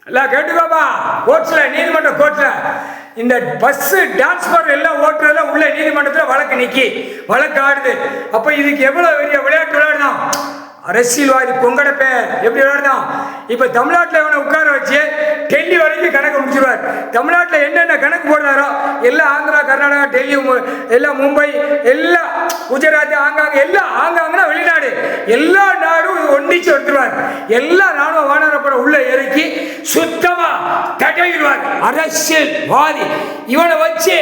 எல்லாம் கேட்டுக்கோப்பா. கோர்ட்ஸில், நீதிமன்ற கோர்ட்டில் இந்த பஸ்ஸு டிரான்ஸ்பர் எல்லாம் ஓட்டுறதுல உள்ள நீதிமன்றத்தில் வழக்கு வழக்கு ஆடுது. அப்போ இதுக்கு எவ்வளோ பெரிய விளையாட்டு விளையாடுதான் அரசியல்வாதி பொங்கடப்பே எப்படி விளையாடுதான். இப்போ தமிழ்நாட்டில் இவனை உட்கார வச்சு டெல்லி வரைக்கும் கணக்கு முடிச்சுடுவார். தமிழ்நாட்டில் என்னென்ன கணக்கு போடுறாரோ எல்லாம் ஆந்திரா, கர்நாடகா, டெல்லி, எல்லாம் மும்பை, எல்லாம் குஜராத், ஆங்காங்கன்னா வெளிநாடு, எல்லா நாடும் ஒன்றிச்சு எடுத்துருவார். எல்லா ராணுவ வானரப்பட உள்ள இறக்கி சுத்தமா தடையிடுவார். அரசியல்வாதி இவனை வச்சு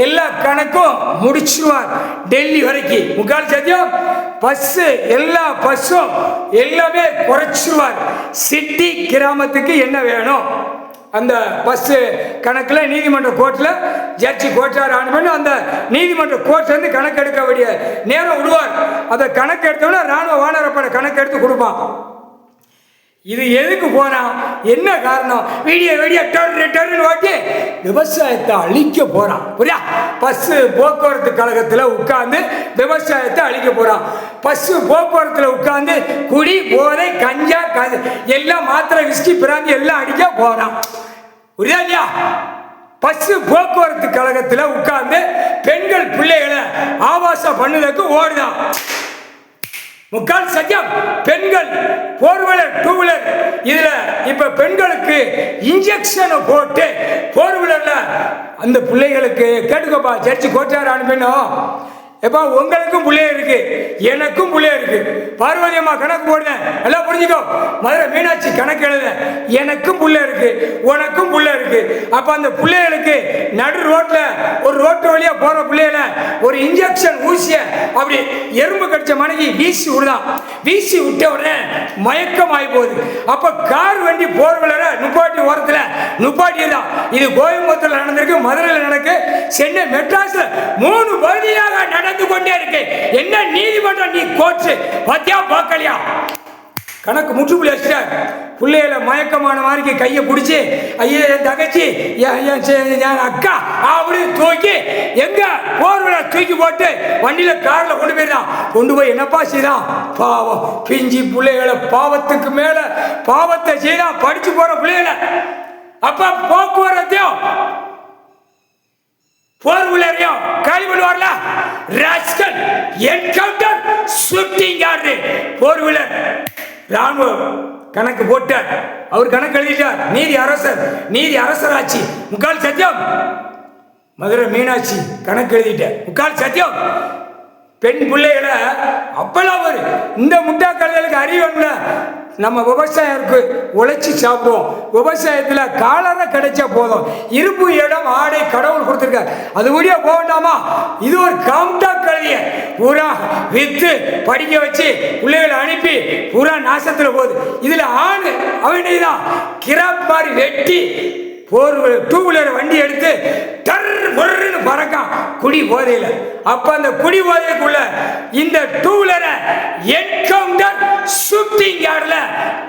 எல்லா கணக்கும் முடிச்சிருவார் டெல்லி வரைக்கும். முக்கால் சத்தியம் பஸ்ஸு, எல்லா பஸ்ஸும் எல்லாமே குறைச்சிருவார். சிட்டி கிராமத்துக்கு என்ன வேணும் அந்த பஸ்ஸு கணக்கில் நீதிமன்ற கோர்ட்டில் ஜட்ஜி கோர்ட்டார் ஆனவன் அந்த நீதிமன்ற கோர்ட்லேருந்து கணக்கு எடுக்க வேண்டிய நேரம் விடுவார். அதை கணக்கு எடுத்தோன்னா ராணுவ வானரப்பட கணக்கு எடுத்து கொடுப்பான். இது எதுக்கு போறான், என்ன காரணம்? வீடியோ டர்னு ஓட்டி விவசாயத்தை அழிக்க போறான். புரியா? பஸ்ஸு போக்குவரத்து கழகத்தில் உட்கார்ந்து விவசாயத்தை அழிக்க போறான். பஸ்ஸு போக்குவரத்தில் உட்கார்ந்து குடி, போதை, கஞ்சா, எல்லாம் மாத்திரை, விஸ்கி, பிராந்தி எல்லாம் அடிக்க போறான். புரியா இல்லையா? பஸ்ஸு போக்குவரத்து கழகத்தில் உட்கார்ந்து பெண்கள் பிள்ளைகளை ஆபாசம் பண்ணுறதுக்கு ஓடுதான். முக்கால் சத்தியம். பெண்கள் 4 வீலர் 2 வீலர் இதுல இப்ப பெண்களுக்கு இன்ஜெக்ஷன் போட்டு 4 வீலர்ல அந்த பிள்ளைகளுக்கு கேட்டுக்கோப்பா. ஜட்ஜி கோட்டார் அனுப்பினோம். எப்பா உங்களுக்கும் பிள்ளைய இருக்கு, எனக்கும் பிள்ளைய இருக்கு. பார்வதி அம்மா கணக்கு போடுறேன், எல்லாம் புரிஞ்சுக்கோ. மதுரை மீனாட்சி கணக்கு எழுத, எனக்கும் புள்ள இருக்கு, உனக்கும் புள்ள இருக்கு. அப்ப அந்த பிள்ளைகளுக்கு நடு ரோட்ல ஒரு ரோட்டு வழியா போற பிள்ளைகளை ஒரு இன்ஜெக்ஷன் ஊசிய அப்படி எறும்பு கடிச்ச மனைவி வீசி விடுதான். வீசி விட்ட உடனே மயக்கம் ஆகி போகுது. அப்ப கார் வண்டி 4 வீலரை நுப்பாட்டி ஓரத்துல நுப்பாட்டியதான். இது கோயம்புத்தூர்ல நடந்திருக்கு, மதுரையில் நடக்கு, சென்னை மெட்ராஸ்ல 3 பகுதியாக நடந்து கொண்டே இருக்கு. என்ன நீதிமன்றம், நீ கோர்ட்டு பத்தியா பார்க்கலையா? கணக்கு முற்றுப்புள்ளி வச்சுட்டார். பிள்ளைகளை மயக்கமான மாதிரி கையை பிடிச்சி, ஐயா என் தகச்சி, என் அக்கா அப்படின்னு தூக்கி எங்க 4 வீலர் தூக்கி போட்டு வண்டியில கார்ல கொண்டு போயிடலாம். கொண்டு போய் என்னப்பா செய்தான்? பாவம் பிஞ்சி பிள்ளைகளை பாவத்துக்கு மேல பாவத்தை செய்தான், படிச்சு போற பிள்ளைகளை. அப்ப போக்குவரத்தையும் 4 வீலரையும் காலி பண்ணுவார்ல. Rascal encounter shooting order 4 wheeler ராணுவ கணக்கு போட்டார். அவர் கணக்கு எழுதிட்டார். நீதி அரசராட்சி. முக்கால் சத்தியம். மதுரை மீனாட்சி கணக்கு எழுதிட்டார். முக்கால் சத்தியம். பெண் பிள்ளைகளை அப்பெல்லாம் ஒரு இந்த முட்டாக்கல்களுக்கு அறிவுல நம்ம விவசாயருக்கு உழைச்சி சாப்பிடுவோம். விவசாயத்தில் காலரை கிடைச்சா போதும். இருப்பு, இடம், ஆடை கடவுள் கொடுத்துருக்கார். அது முடிய போகண்டாமா? இது ஒரு காம்டா கல்விய பூரா வித்து படிக்க வச்சு பிள்ளைகளை அனுப்பி பூரா நாசத்தில் போகுது. இதுல ஆணு அவனை தான் கிராப் மாதிரி வெட்டி 2 வீலர் வண்டி எடுத்து டர்ன்னு பறக்கான் குடி போதையில. அப்ப அந்த குடி போதைக்குள்ள இந்த 2 வீலரை என்கவுண்டர் ஷூட்டிங் யார்ட்ல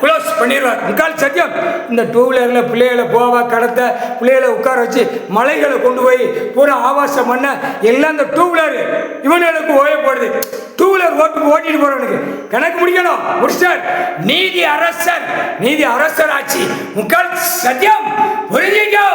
க்ளோஸ் பண்ணிடுவார். முக்கால் சத்தியம். இந்த 2 வீலர்ல பிள்ளைகளை போவா கடத்த, பிள்ளைகளை உட்கார வச்சு மலைகளை கொண்டு போய் பூரா ஆபாசம் பண்ண எல்லாம் இந்த 2 வீலர் இவனுக்கு ஓயப்படுது. 2 வீலர் ஓட்டிட்டு போறவனுக்கு கணக்கு முடிக்கணும். முடிச்சார். நீதி அரசர் ஆட்சி. முக்கால் சத்தியம். புரிஞ்சுக்கோ.